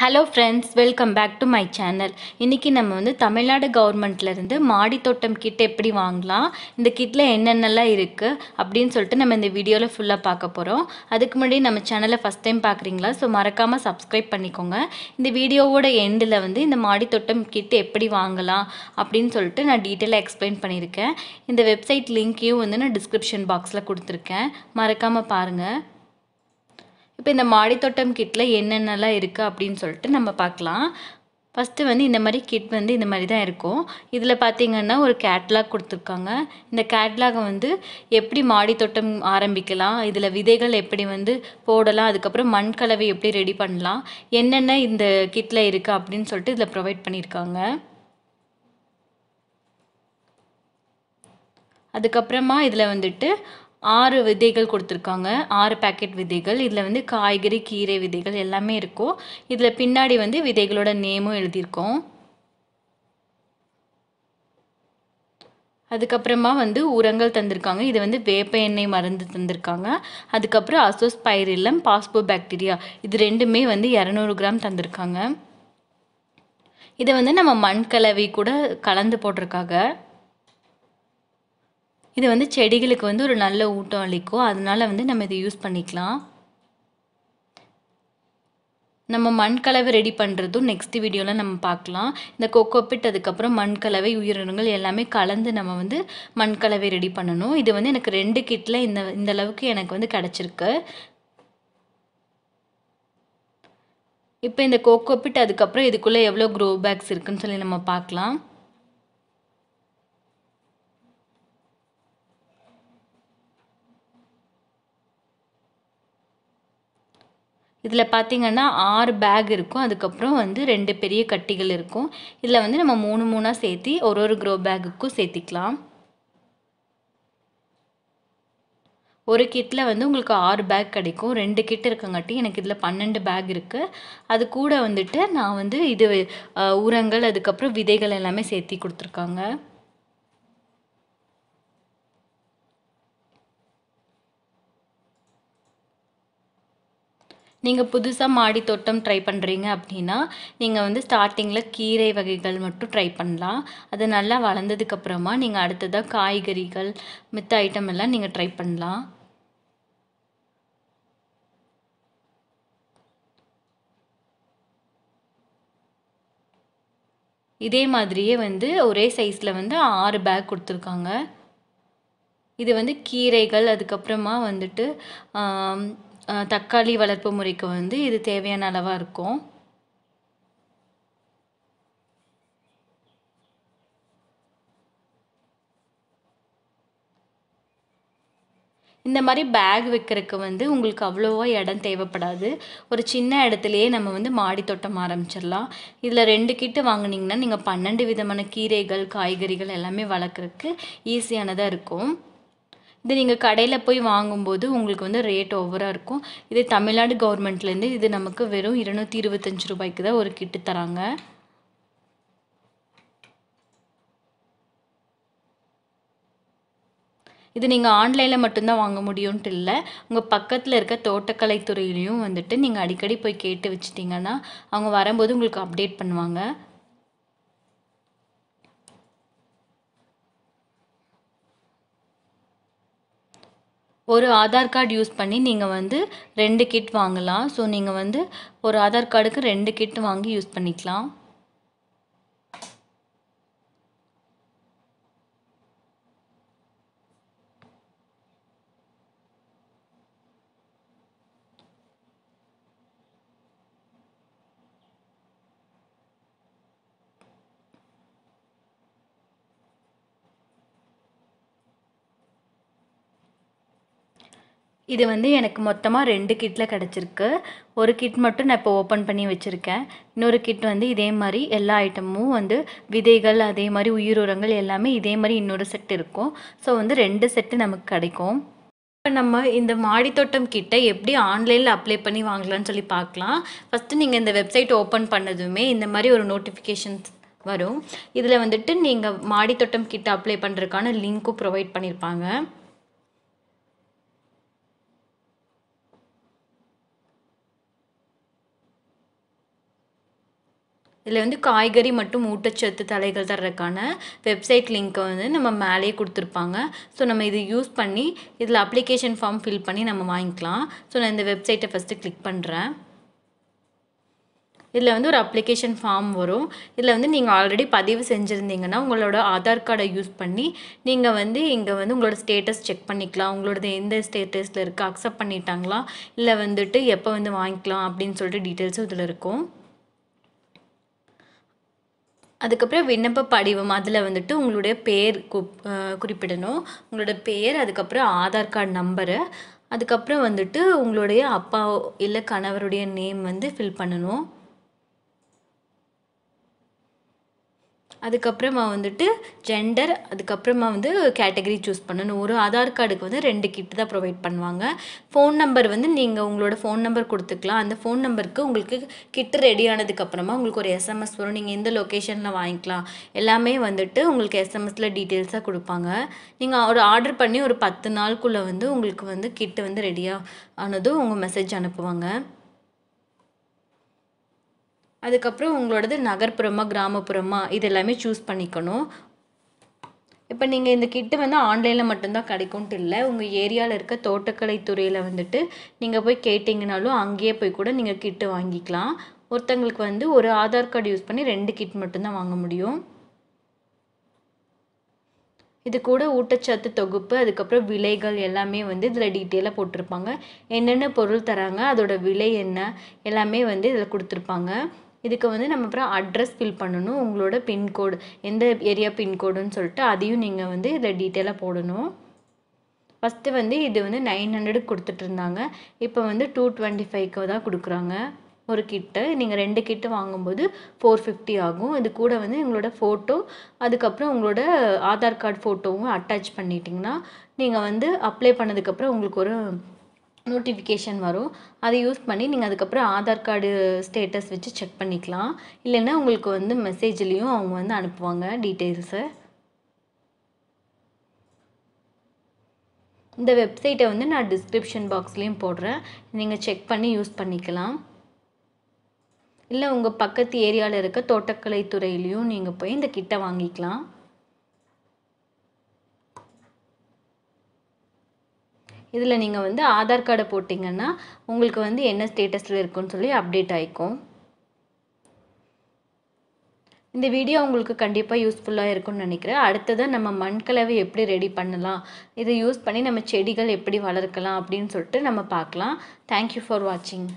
Hello friends, welcome back to my channel. இன்றைக்கி நம்ம வந்து தமிழ்நாடு கவர்மெண்ட்லேருந்து மாடி தோட்டம் கிட் எப்படி வாங்கலாம், இந்த கிட்டில் என்னென்னலாம் இருக்குது அப்படின்னு சொல்லிட்டு நம்ம இந்த வீடியோவில் ஃபுல்லாக பார்க்க போகிறோம். அதுக்கு முன்னாடி நம்ம சேனலை ஃபஸ்ட் டைம் பார்க்குறீங்களா? ஸோ மறக்காமல் சப்ஸ்கிரைப் பண்ணிக்கோங்க. இந்த வீடியோவோட எண்டில் வந்து இந்த மாடி தோட்டம் கிட் எப்படி வாங்கலாம் அப்படின்னு சொல்லிட்டு நான் டீட்டெயிலாக எக்ஸ்பிளைன் பண்ணியிருக்கேன். இந்த வெப்சைட் லிங்க்கையும் வந்து நான் டிஸ்கிரிப்ஷன் பாக்ஸில் கொடுத்துருக்கேன், மறக்காமல் பாருங்கள். இப்போ இந்த மாடி தோட்டம் கிட்டில் என்னென்னலாம் இருக்குது அப்படின்னு சொல்லிட்டு நம்ம பார்க்கலாம். ஃபஸ்ட்டு வந்து இந்த மாதிரி கிட் வந்து இந்த மாதிரி தான் இருக்கும். இதில் பார்த்திங்கன்னா ஒரு கேட்லாக் கொடுத்துருக்காங்க. இந்த கேட்லாகை வந்து எப்படி மாடி தோட்டம் ஆரம்பிக்கலாம், இதில் விதைகள் எப்படி வந்து போடலாம், அதுக்கப்புறம் மண் கலவை எப்படி ரெடி பண்ணலாம், என்னென்ன இந்த கிட்டில் இருக்குது அப்படின்னு சொல்லிட்டு இதில் ப்ரொவைட் பண்ணியிருக்காங்க. அதுக்கப்புறமா இதில் வந்துட்டு 6 விதைகள் கொடுத்துருக்காங்க, 6 பேக்கெட் விதைகள். இதில் வந்து காய்கறி, கீரை விதைகள் எல்லாமே இருக்கும். இதில் பின்னாடி வந்து விதைகளோட நேமும் எழுதியிருக்கோம். அதுக்கப்புறமா வந்து உரங்கள் தந்திருக்காங்க. இது வந்து வேப்ப எண்ணெய் மருந்து தந்திருக்காங்க. அதுக்கப்புறம் அசோஸ்பைரில்லம், பாஸ்போபாக்டீரியா, இது ரெண்டுமே வந்து 200 கிராம் தந்திருக்காங்க. இதை வந்து நம்ம மண் கலவை கூட கலந்து போட்டிருக்காங்க. இது வந்து செடிகளுக்கு வந்து ஒரு நல்ல ஊட்டம் அளிக்கும், அதனால வந்து நம்ம இதை யூஸ் பண்ணிக்கலாம். நம்ம மண் கலவை ரெடி பண்ணுறதும் நெக்ஸ்ட் வீடியோவில் நம்ம பார்க்கலாம். இந்த கோகோபிட், அதுக்கப்புறம் மண் கலவை, உயிரினங்கள் எல்லாமே கலந்து நம்ம வந்து மண் கலவை ரெடி பண்ணணும். இது வந்து எனக்கு 2 கிட்டில் இந்த அளவுக்கு எனக்கு வந்து கிடச்சிருக்கு. இப்போ இந்த கோகோபிட் அதுக்கப்புறம் இதுக்குள்ளே எவ்வளோ க்ரோ பேக்ஸ் இருக்குதுன்னு சொல்லி நம்ம பார்க்கலாம். இதில் பார்த்திங்கன்னா 6 பேக் இருக்கும். அதுக்கப்புறம் வந்து 2 பெரிய கட்டிகள் இருக்கும். இதில் வந்து நம்ம 3 சேர்த்தி ஒரு க்ரோ பேக்குக்கும் சேர்த்திக்கலாம். ஒரு கிட்டில் வந்து உங்களுக்கு 6 பேக் கிடைக்கும். 2 கிட் இருக்கங்காட்டி எனக்கு இதில் 12 பேக் இருக்குது. அது கூட வந்துட்டு நான் வந்து இது உரங்கள், அதுக்கப்புறம் விதைகள் எல்லாமே சேர்த்தி கொடுத்துருக்காங்க. நீங்கள் புதுசாக மாடி தோட்டம் ட்ரை பண்ணுறீங்க அப்படின்னா நீங்கள் வந்து ஸ்டார்டிங்கில் கீரை வகைகள் மட்டும் ட்ரை பண்ணலாம். அது நல்லா வளர்ந்ததுக்கப்புறமா நீங்கள் அடுத்ததாக காய்கறிகள், மித்த ஐட்டம் எல்லாம் நீங்கள் ட்ரை பண்ணலாம். இதே மாதிரியே வந்து ஒரே சைஸில் வந்து 6 பேக் கொடுத்துருக்காங்க. இது வந்து கீரைகள், அதுக்கப்புறமா வந்துட்டு தக்காளி வளர்ப்பு முறைக்கு வந்து இது தேவையான அளவாக இருக்கும். இந்த மாதிரி பேக் வைக்கிறதுக்கு வந்து உங்களுக்கு அவ்வளோவா இடம் தேவைப்படாது. ஒரு சின்ன இடத்துலையே நம்ம வந்து மாடி தோட்டம் ஆரம்பிச்சிடலாம். இதில் 2 கிட்டு வாங்கினீங்கன்னா நீங்கள் 12 விதமான கீரைகள், காய்கறிகள் எல்லாமே வளர்க்குறதுக்கு ஈஸியானதாக இருக்கும். இது நீங்கள் கடையில் போய் வாங்கும்போது உங்களுக்கு வந்து ரேட் ஓவராக இருக்கும். இதே தமிழ்நாடு கவர்மெண்ட்லேருந்து இது நமக்கு வெறும் 225 ரூபாய்க்கு தான் ஒரு கிட்டு தராங்க. இது நீங்கள் ஆன்லைனில் மட்டும்தான் வாங்க முடியும்ன்ட்டு இல்லை, உங்கள் பக்கத்தில் இருக்க தோட்டக்கலைத்துறையிலையும் வந்துட்டு நீங்கள் அடிக்கடி போய் கேட்டு வச்சிட்டிங்கன்னா அவங்க வரும்போது உங்களுக்கு அப்டேட் பண்ணுவாங்க. ஒரு ஆதார் கார்டு யூஸ் பண்ணி நீங்கள் வந்து 2 கிட் வாங்கலாம். ஸோ நீங்கள் வந்து ஒரு ஆதார் கார்டுக்கு 2 கிட் வாங்கி யூஸ் பண்ணிக்கலாம். இது வந்து எனக்கு மொத்தமாக 2 கிட்டில் கிடச்சிருக்கு. ஒரு கிட் மட்டும் நான் இப்போ ஓப்பன் பண்ணி வச்சுருக்கேன். இன்னொரு கிட் வந்து இதே மாதிரி எல்லா ஐட்டமும் வந்து விதைகள், அதே மாதிரி உயிர் எல்லாமே இதே மாதிரி இன்னொரு செட் இருக்கும். ஸோ வந்து 2 செட்டு நமக்கு கிடைக்கும். இப்போ நம்ம இந்த மாடி தோட்டம் கிட்டை எப்படி ஆன்லைனில் அப்ளை பண்ணி வாங்கலாம்னு சொல்லி பார்க்கலாம். ஃபஸ்ட்டு நீங்கள் இந்த வெப்சைட் ஓப்பன் பண்ணதுமே இந்த மாதிரி ஒரு நோட்டிஃபிகேஷன்ஸ் வரும். இதில் வந்துட்டு நீங்கள் மாடி தோட்டம் கிட்ட அப்ளை பண்ணுறதுக்கான லிங்க்கும் ப்ரொவைட் பண்ணியிருப்பாங்க. இதில் வந்து காய்கறி மற்றும் ஊட்டச்சத்து தழைகள் தர்றதுக்கான வெப்சைட் லிங்க்கை வந்து நம்ம மேலேயே கொடுத்துருப்பாங்க. ஸோ நம்ம இது யூஸ் பண்ணி இதில் அப்ளிகேஷன் ஃபார்ம் ஃபில் பண்ணி நம்ம வாங்கிக்கலாம். ஸோ நான் இந்த வெப்சைட்டை ஃபஸ்ட்டு கிளிக் பண்ணுறேன். இதில் வந்து ஒரு அப்ளிகேஷன் ஃபார்ம் வரும். இதில் வந்து நீங்கள் ஆல்ரெடி பதிவு செஞ்சுருந்தீங்கன்னா உங்களோட ஆதார் கார்டை யூஸ் பண்ணி நீங்கள் வந்து இங்கே வந்து உங்களோட ஸ்டேட்டஸ் செக் பண்ணிக்கலாம். உங்களோட எந்த ஸ்டேட்டஸில் இருக்குது, அக்செப்ட் பண்ணிட்டாங்களா, இல்லை வந்துட்டு எப்போ வந்து வாங்கிக்கலாம் அப்படின்னு சொல்லிட்டு டீட்டெயில்ஸும் இதில் இருக்கும். அதுக்கப்புறம் விண்ணப்ப படிவம், அதில் வந்துட்டு உங்களுடைய பேர் குறிப்பிடணும். உங்களோட பேர், அதுக்கப்புறம் ஆதார் கார்டு நம்பரு, அதுக்கப்புறம் வந்துட்டு உங்களுடைய அப்பா இல்லை கணவருடைய நேம் வந்து ஃபில் பண்ணணும். அதுக்கப்புறமா வந்துட்டு ஜெண்டர், அதுக்கப்புறமா வந்து கேட்டகரி சூஸ் பண்ணணும். ஒரு ஆதார் கார்டுக்கு வந்து 2 கிட் தான் ப்ரொவைட் பண்ணுவாங்க. ஃபோன் நம்பர் வந்து நீங்கள் உங்களோட ஃபோன் நம்பர் கொடுத்துக்கலாம். அந்த ஃபோன் நம்பருக்கு உங்களுக்கு கிட்டு ரெடி ஆனதுக்கப்புறமா உங்களுக்கு ஒரு எஸ்எம்எஸ் வரும். நீங்கள் எந்த லொக்கேஷனில் வாங்கிக்கலாம் எல்லாமே வந்துட்டு உங்களுக்கு எஸ்எம்எஸில் டீட்டெயில்ஸாக கொடுப்பாங்க. நீங்கள் ஒரு ஆர்டர் பண்ணி ஒரு 10 நாளுக்குள்ளே வந்து உங்களுக்கு வந்து கிட்டு வந்து ரெடியாக ஆனதும் உங்கள் மெசேஜ் அனுப்புவாங்க. அதுக்கப்புறம் உங்களோடது நகர்ப்புறமா கிராமப்புறமா இது எல்லாமே சூஸ் பண்ணிக்கணும். இப்போ நீங்கள் இந்த கிட்டு வந்து ஆன்லைனில் மட்டும்தான் கிடைக்கும்ட்டு இல்லை. உங்கள் ஏரியாவில் இருக்க தோட்டக்கலை துறையில் வந்துட்டு நீங்கள் போய் கேட்டிங்கனாலும் அங்கேயே போய் கூட நீங்கள் கிட்டு வாங்கிக்கலாம். ஒருத்தங்களுக்கு வந்து ஒரு ஆதார் கார்டு யூஸ் பண்ணி 2 கிட் மட்டும்தான் வாங்க முடியும். இது கூட ஊட்டச்சத்து தொகுப்பு, அதுக்கப்புறம் விலைகள் எல்லாமே வந்து இதில் டீட்டெயிலாக போட்டிருப்பாங்க. என்னென்ன பொருள் தராங்க, அதோட விலை என்ன, எல்லாமே வந்து இதில் கொடுத்துருப்பாங்க. இதுக்கு வந்து நம்ம அப்புறம் அட்ரஸ் ஃபில் பண்ணணும். உங்களோட பின்கோடு, எந்த ஏரியா பின்கோடுன்னு சொல்லிட்டு அதையும் நீங்கள் வந்து இதில் டீட்டெயிலாக போடணும். ஃபஸ்ட்டு வந்து இது வந்து 900 கொடுத்துட்டு இருந்தாங்க. இப்போ வந்து 225 தான் கொடுக்குறாங்க ஒரு கிட்டு. நீங்கள் 2 கிட்டு வாங்கும்போது 450 ஆகும். இது கூட வந்து உங்களோட ஃபோட்டோ, அதுக்கப்புறம் உங்களோட ஆதார் கார்டு ஃபோட்டோவும் அட்டாச் பண்ணிட்டிங்கன்னா நீங்கள் வந்து அப்ளை பண்ணதுக்கப்புறம் உங்களுக்கு ஒரு நோட்டிஃபிகேஷன் வரும். அதை யூஸ் பண்ணி நீங்கள் அதுக்கப்புறம் ஆதார் கார்டு ஸ்டேட்டஸ் வச்சு செக் பண்ணிக்கலாம். இல்லைன்னா உங்களுக்கு வந்து மெசேஜ்லேயும் அவங்க வந்து அனுப்புவாங்க டீட்டெயில்ஸை. இந்த வெப்சைட்டை வந்து நான் டிஸ்கிரிப்ஷன் பாக்ஸ்லேயும் போடுறேன். நீங்கள் செக் பண்ணி யூஸ் பண்ணிக்கலாம். இல்லை உங்கள் பக்கத்து ஏரியாவில் இருக்க தோட்டக்கலை துறையிலையும் நீங்கள் போய் இந்த கிட்டை வாங்கிக்கலாம். இதில் நீங்கள் வந்து ஆதார் கார்டை போட்டிங்கன்னா உங்களுக்கு வந்து என்ன ஸ்டேட்டஸில் இருக்குன்னு சொல்லி அப்டேட் ஆகிக்கும். இந்த வீடியோ உங்களுக்கு கண்டிப்பாக யூஸ்ஃபுல்லாக இருக்கும்னு நினைக்கிறேன். அடுத்ததான் நம்ம மண்கலவை எப்படி ரெடி பண்ணலாம், இதை யூஸ் பண்ணி நம்ம செடிகள் எப்படி வளர்க்கலாம் அப்படின்னு சொல்லிட்டு நம்ம பார்க்கலாம். தேங்க்யூ ஃபார் வாட்சிங்.